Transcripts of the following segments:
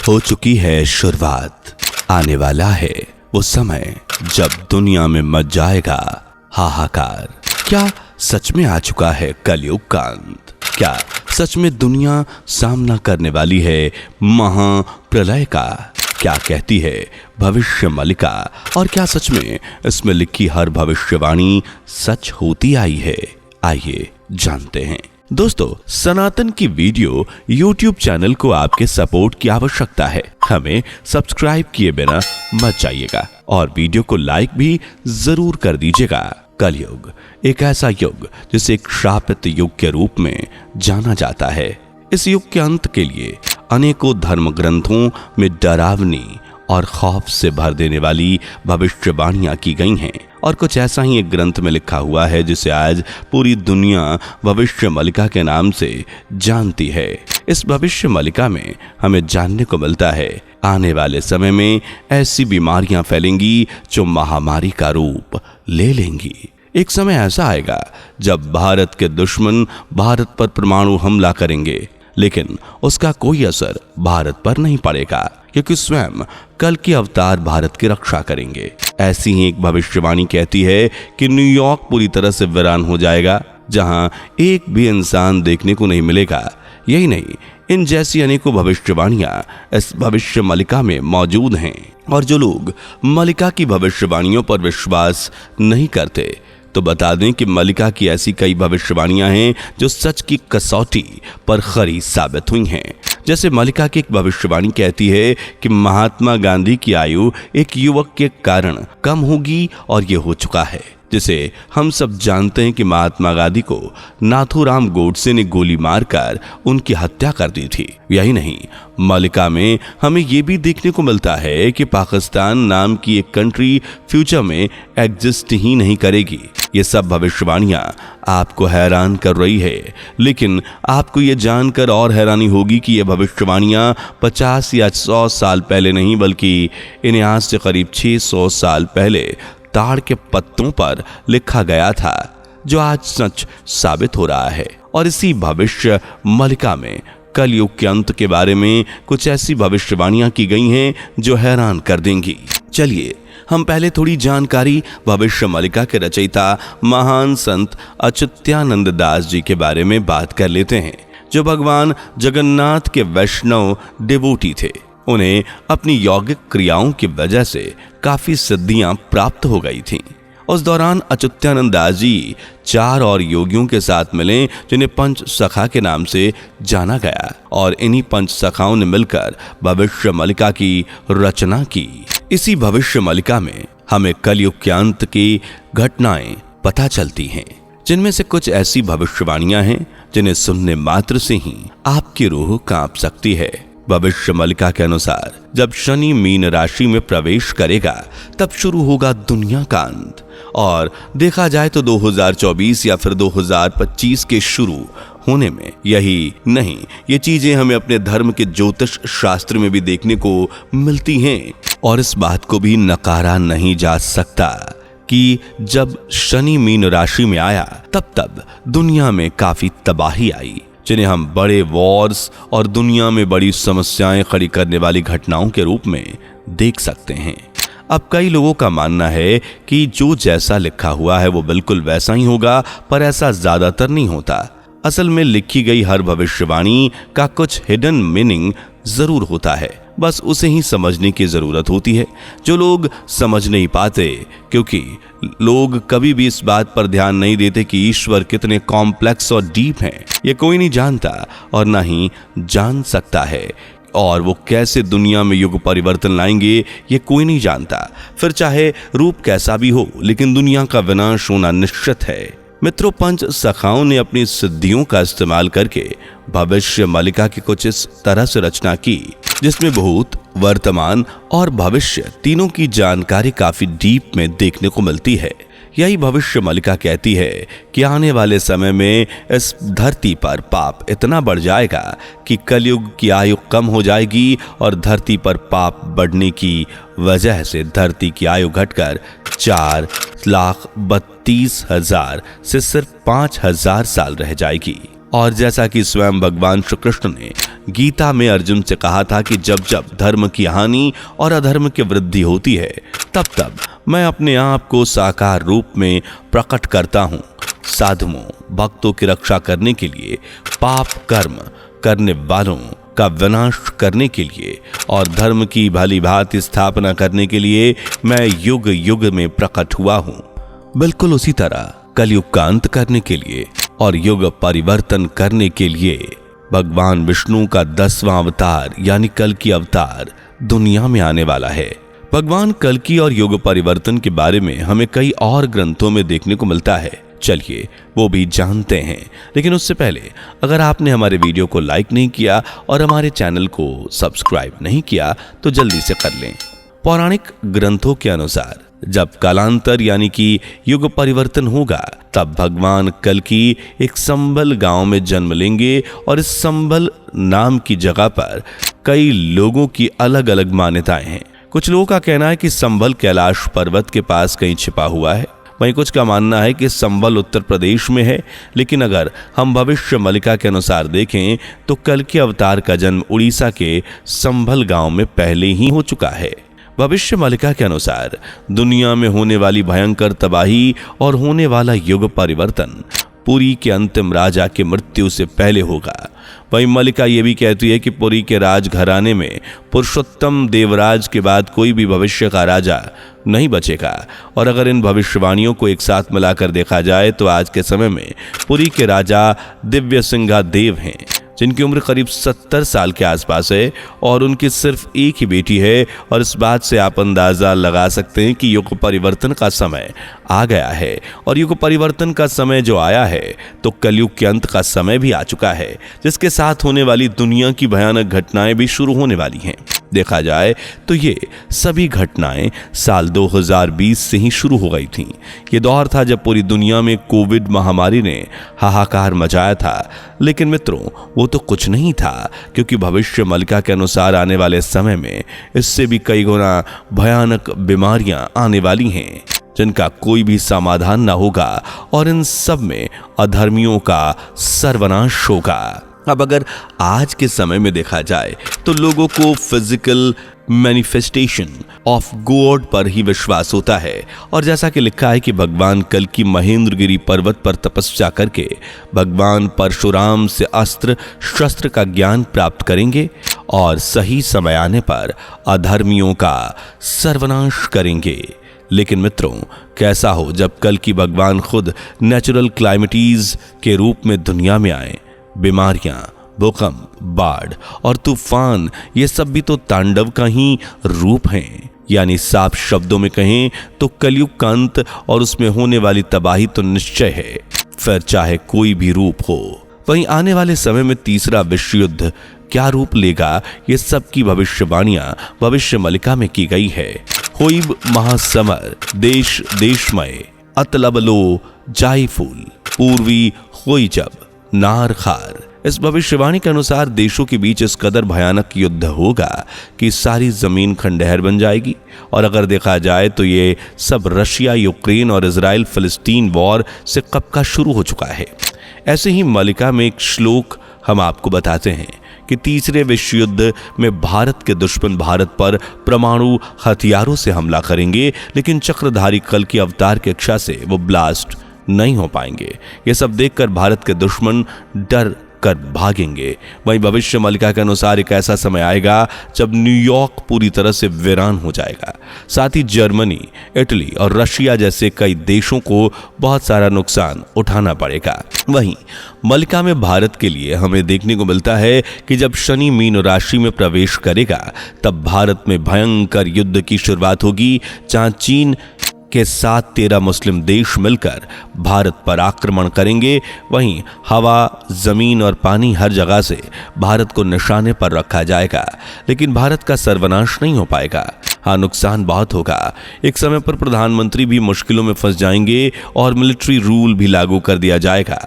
हो चुकी है शुरुआत, आने वाला है वो समय जब दुनिया में मच जाएगा हाहाकार। क्या सच में आ चुका है कलयुग का अंत? क्या सच में दुनिया सामना करने वाली है महाप्रलय का? क्या कहती है भविष्य मलिका? और क्या सच में इसमें लिखी हर भविष्यवाणी सच होती आई है? आइए जानते हैं। दोस्तों, सनातन की वीडियो YouTube चैनल को आपके सपोर्ट की आवश्यकता है। हमें सब्सक्राइब किए बिना मत जाइएगा और वीडियो को लाइक भी जरूर कर दीजिएगा। कलयुग एक ऐसा युग जिसे एक श्रापित युग के रूप में जाना जाता है। इस युग के अंत के लिए अनेकों धर्म ग्रंथों में डरावनी और खौफ से भर देने वाली भविष्यवाणियां की गई हैं और कुछ ऐसा ही एक ग्रंथ में लिखा हुआ है जिसे आज पूरी दुनिया भविष्य मलिका के नाम से जानती है। इस भविष्य मलिका में हमें जानने को मिलता है आने वाले समय में ऐसी बीमारियां फैलेंगी जो महामारी का रूप ले लेंगी। एक समय ऐसा आएगा जब भारत के दुश्मन भारत पर परमाणु हमला करेंगे, लेकिन उसका कोई असर भारत पर नहीं पड़ेगा क्योंकि स्वयं कल के अवतार भारत की रक्षा करेंगे। ऐसी ही एक भविष्यवाणी कहती है कि न्यूयॉर्क पूरी तरह से वीरान हो जाएगा, जहां एक भी इंसान देखने को नहीं मिलेगा। यही नहीं, इन जैसी अनेकों भविष्यवाणियां इस भविष्य मलिका में मौजूद हैं और जो लोग मलिका की भविष्यवाणियों पर विश्वास नहीं करते तो बता दें कि मलिका की ऐसी कई भविष्यवाणियां हैं जो सच की कसौटी पर खरी साबित हुई हैं। जैसे मलिका की एक भविष्यवाणी कहती है कि महात्मा गांधी की आयु एक युवक के कारण कम होगी और ये हो चुका है। जिसे हम सब जानते हैं कि महात्मा गांधी को नाथूराम गोडसे ने गोली मारकर उनकी हत्या कर दी थी। यही नहीं, मलिका में हमें ये भी देखने को मिलता है कि पाकिस्तान नाम की एक कंट्री फ्यूचर में एग्जिस्ट ही नहीं करेगी। ये सब भविष्यवाणियां आपको हैरान कर रही है, लेकिन आपको ये जानकर और हैरानी होगी कि ये भविष्यवाणियां 50 या 100 साल पहले नहीं, बल्कि इन्हें आज से करीब 600 साल पहले ताड़ के पत्तों पर लिखा गया था, जो आज सच साबित हो रहा है। और इसी भविष्य मलिका में कलयुग के अंत के बारे में कुछ ऐसी भविष्यवाणियां की गई हैं जो हैरान कर देंगी। चलिए हम पहले थोड़ी जानकारी भविष्य मलिका के रचयिता महान संत अच्युतानंद दास जी के बारे में बात कर लेते हैं, जो भगवान जगन्नाथ के वैष्णव डिवोटी थे। उन्हें अपनी यौगिक क्रियाओं की वजह से काफी सिद्धियां प्राप्त हो गई थीं। उस दौरान अच्युतानंद दास जी 4 और योगियों के साथ मिले जिन्हें पंच सखा के नाम से जाना गया और इन्हीं पंच सखाओं ने मिलकर भविष्य मलिका की रचना की। इसी भविष्य मलिका में हमें कलयुग के अंत की घटनाएं पता चलती हैं, जिनमें से कुछ ऐसी भविष्यवाणियां हैं जिन्हें सुनने मात्र से ही आपकी रूह कांप सकती है। भविष्य मलिका के अनुसार जब शनि मीन राशि में प्रवेश करेगा तब शुरू होगा दुनिया का अंत। और देखा जाए तो 2024 या फिर 2025 के शुरू होने में यही नहीं, ये चीजें हमें अपने धर्म के ज्योतिष शास्त्र में भी देखने को मिलती हैं। और इस बात को भी नकारा नहीं जा सकता कि जब शनि मीन राशि में आया तब दुनिया में काफी तबाही आई, जिन्हें हम बड़े वॉर्स और दुनिया में बड़ी समस्याएं खड़ी करने वाली घटनाओं के रूप में देख सकते हैं। अब कई लोगों का मानना है कि जो जैसा लिखा हुआ है वो बिल्कुल वैसा ही होगा, पर ऐसा ज्यादातर नहीं होता। असल में लिखी गई हर भविष्यवाणी का कुछ हिडन मीनिंग जरूर होता है, बस उसे ही समझने की जरूरत होती है, जो लोग समझ नहीं पाते क्योंकि लोग कभी भी इस बात पर ध्यान नहीं देते कि ईश्वर कितने कॉम्प्लेक्स और डीप हैं। ये कोई नहीं जानता और ना ही जान सकता है, और वो कैसे दुनिया में युग परिवर्तन लाएंगे ये कोई नहीं जानता। फिर चाहे रूप कैसा भी हो, लेकिन दुनिया का विनाश होना निश्चित है। मित्रों, पंच सखाओं ने अपनी सिद्धियों का इस्तेमाल करके भविष्य मलिका की कुछ इस तरह से रचना की जिसमें भूत, वर्तमान और भविष्य तीनों की जानकारी काफी डीप में देखने को मिलती है। यही भविष्य मलिका कहती है कि आने वाले समय में इस धरती पर पाप इतना बढ़ जाएगा कि कलयुग की आयु कम हो जाएगी और धरती पर पाप बढ़ने की वजह से धरती की आयु घटकर 4,32,000 से सिर्फ 5,000 साल रह जाएगी। और जैसा कि स्वयं भगवान श्री कृष्ण ने गीता में अर्जुन से कहा था कि जब जब धर्म की हानि और अधर्म की वृद्धि होती है तब तब मैं अपने आप को साकार रूप में प्रकट करता हूँ। साधुओं भक्तों की रक्षा करने के लिए, पाप कर्म करने वालों का विनाश करने के लिए और धर्म की भली भांति स्थापना करने के लिए मैं युग युग में प्रकट हुआ हूँ। बिल्कुल उसी तरह कलयुग का अंत करने के लिए और युग परिवर्तन करने के लिए भगवान विष्णु का 10वां अवतार यानी कल की अवतार दुनिया में आने वाला है। भगवान कल की और युग परिवर्तन के बारे में हमें कई और ग्रंथों में देखने को मिलता है। चलिए वो भी जानते हैं, लेकिन उससे पहले अगर आपने हमारे वीडियो को लाइक नहीं किया और हमारे चैनल को सब्सक्राइब नहीं किया तो जल्दी से कर लें। पौराणिक ग्रंथों के अनुसार जब कालांतर यानी कि युग परिवर्तन होगा तब भगवान कल्कि एक संबल गांव में जन्म लेंगे और इस संबल नाम की जगह पर कई लोगों की अलग अलग मान्यताएं हैं। कुछ लोगों का कहना है कि संबल कैलाश पर्वत के पास कहीं छिपा हुआ है, वहीं कुछ का मानना है कि संबल उत्तर प्रदेश में है। लेकिन अगर हम भविष्य मलिका के अनुसार देखें तो कल्कि अवतार का जन्म उड़ीसा के संभल गांव में पहले ही हो चुका है। भविष्य मलिका के अनुसार दुनिया में होने वाली भयंकर तबाही और होने वाला युग परिवर्तन पुरी के अंतिम राजा की मृत्यु से पहले होगा। वहीं मलिका ये भी कहती है कि पुरी के राजघराने में पुरुषोत्तम देवराज के बाद कोई भी भविष्य का राजा नहीं बचेगा। और अगर इन भविष्यवाणियों को एक साथ मिलाकर देखा जाए तो आज के समय में पुरी के राजा दिव्य सिंघा देव हैं, जिनकी उम्र करीब 70 साल के आसपास है और उनकी सिर्फ एक ही बेटी है। और इस बात से आप अंदाजा लगा सकते हैं कि युग परिवर्तन का समय आ गया है। और युग परिवर्तन का समय जो आया है तो कलयुग के अंत का समय भी आ चुका है, जिसके साथ होने वाली दुनिया की भयानक घटनाएं भी शुरू होने वाली हैं। देखा जाए तो ये सभी घटनाएं साल 2020 से ही शुरू हो गई थीं। ये दौर था जब पूरी दुनिया में कोविड महामारी ने हाहाकार मचाया था। लेकिन मित्रों वो तो कुछ नहीं था, क्योंकि भविष्य मलिका के अनुसार आने वाले समय में इससे भी कई गुना भयानक बीमारियां आने वाली हैं, जिनका कोई भी समाधान ना होगा और इन सब में अधर्मियों का सर्वनाश होगा। अब अगर आज के समय में देखा जाए तो लोगों को फिजिकल मैनिफेस्टेशन ऑफ गॉड पर ही विश्वास होता है। और जैसा कि लिखा है कि भगवान कल्कि महेंद्रगिरी पर्वत पर तपस्या करके भगवान परशुराम से अस्त्र शस्त्र का ज्ञान प्राप्त करेंगे और सही समय आने पर अधर्मियों का सर्वनाश करेंगे। लेकिन मित्रों कैसा हो जब कल्कि भगवान खुद नेचुरल क्लाइमेटीज के रूप में दुनिया में आए। बीमारियां, भूकंप, बाढ़ और तूफान ये सब भी तो तांडव का ही रूप हैं। यानी साफ शब्दों में कहें तो कलयुग का अंत और उसमें होने वाली तबाही तो निश्चय है, फिर चाहे कोई भी रूप हो। वहीं आने वाले समय में तीसरा विश्व युद्ध क्या रूप लेगा, ये सब की भविष्यवाणियां भविष्य मलिका में की गई है। होइब महासमर देश देशमय अतलबलो जाई फूल पूर्वी होई जब नार खार। इस भविष्यवाणी के अनुसार देशों के बीच इस कदर भयानक युद्ध होगा कि सारी जमीन खंडहर बन जाएगी। और अगर देखा जाए तो ये सब रशिया यूक्रेन और इजराइल फिलिस्तीन वॉर से कब का शुरू हो चुका है। ऐसे ही मलिका में एक श्लोक हम आपको बताते हैं कि तीसरे विश्व युद्ध में भारत के दुश्मन भारत पर परमाणु हथियारों से हमला करेंगे, लेकिन चक्रधारी कल्कि अवतार की इच्छा से वो ब्लास्ट नहीं हो पाएंगे। ये सब देखकर भारत के दुश्मन डर कर भागेंगे। वहीं भविष्य मलिका के अनुसार एक ऐसा समय आएगा जब न्यूयॉर्क पूरी तरह से वीरान हो जाएगा। साथ ही जर्मनी, इटली और रशिया जैसे कई देशों को बहुत सारा नुकसान उठाना पड़ेगा। वहीं मलिका में भारत के लिए हमें देखने को मिलता है कि जब शनि मीन राशि में प्रवेश करेगा तब भारत में भयंकर युद्ध की शुरुआत होगी, जहां चीन के साथ 13 मुस्लिम देश मिलकर भारत पर आक्रमण करेंगे। वहीं हवा, जमीन और पानी हर जगह से भारत को निशाने पर रखा जाएगा, लेकिन भारत का सर्वनाश नहीं हो पाएगा। हाँ, नुकसान बहुत होगा। एक समय पर प्रधानमंत्री भी मुश्किलों में फंस जाएंगे और मिलिट्री रूल भी लागू कर दिया जाएगा।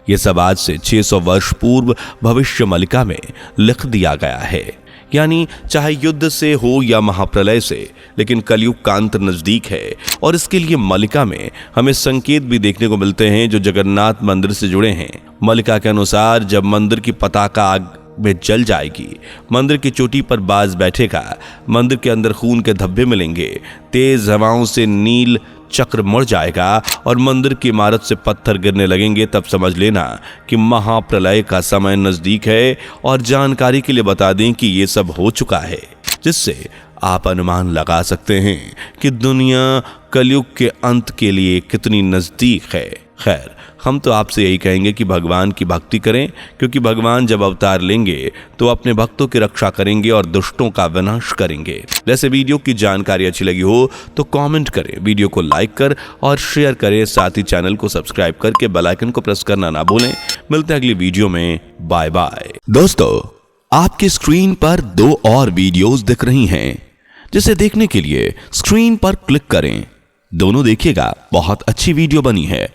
ये सब आज से 600 वर्ष पूर्व भविष्य मलिका में लिख दिया गया है। यानी चाहे युद्ध से हो या महाप्रलय से, लेकिन कलयुग का अंत नजदीक है। और इसके लिए मल्लिका में हमें संकेत भी देखने को मिलते हैं जो जगन्नाथ मंदिर से जुड़े हैं। मल्लिका के अनुसार जब मंदिर की पताका आग में जल जाएगी, मंदिर की चोटी पर बाज बैठेगा, मंदिर के अंदर खून के धब्बे मिलेंगे, तेज हवाओं से नील चक्र मुड़ जाएगा और मंदिर की इमारत से पत्थर गिरने लगेंगे, तब समझ लेना कि महाप्रलय का समय नजदीक है। और जानकारी के लिए बता दें कि ये सब हो चुका है, जिससे आप अनुमान लगा सकते हैं कि दुनिया कलयुग के अंत के लिए कितनी नजदीक है। खैर, हम तो आपसे यही कहेंगे कि भगवान की भक्ति करें, क्योंकि भगवान जब अवतार लेंगे तो अपने भक्तों की रक्षा करेंगे और दुष्टों का विनाश करेंगे। जैसे वीडियो की जानकारी अच्छी लगी हो तो कमेंट करें, वीडियो को लाइक कर और शेयर करें, साथ ही चैनल को सब्सक्राइब करके बेल आइकन को प्रेस करना ना भूलें। मिलते हैं अगली वीडियो में। Bye bye. दोस्तों, आपकी स्क्रीन पर 2 और वीडियोस दिख रही हैं, जिसे देखने के लिए स्क्रीन पर क्लिक करें। दोनों देखिएगा, बहुत अच्छी वीडियो बनी है।